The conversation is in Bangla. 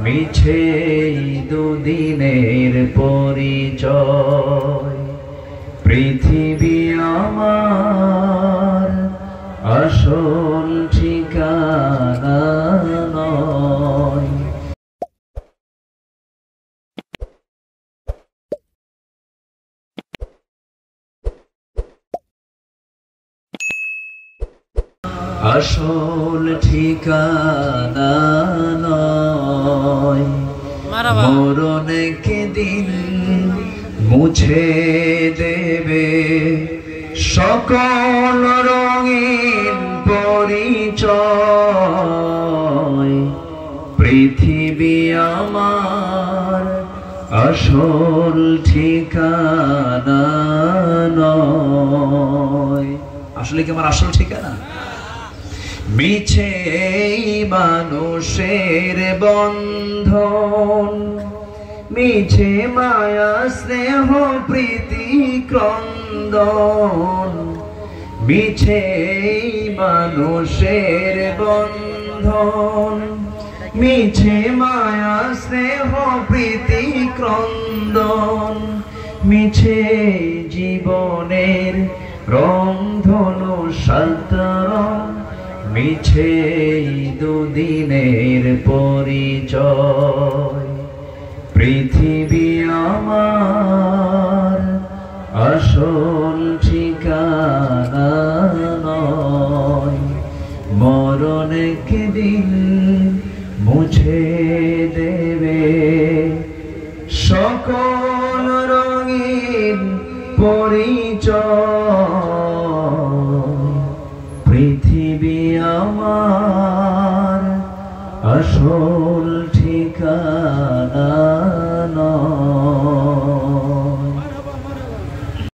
মিছে দুদিনের পরিচয়। পৃথিবী আমার আসল ঠিকানা নয়। আসল ঠিকানা নয়। মরণ একদিন মুছে দেবে সকল রঙিন পরিচয়। পৃথিবী আমার আসল ঠিকানা নয়। আসলে কি আমার আসল ঠিকানা? মিছে মানুষের বন্ধন, মিছে মায়া স্নেহ প্রীতি ক্রন্দন। মিছে মানুষের বন্ধন, মিছে মায়া স্নেহ প্রীতি ক্রন্দন। মিছে জীবনের রংধনু সাতরং, মিছে দুদিনের পরিচয়। পৃথিবী আমার আসল ঠিকানা নয়। মরণ একদিন মুছে দেবে সকল রঙিন পরিচয়। পৃথিবী আমার আসল ঠিকানা।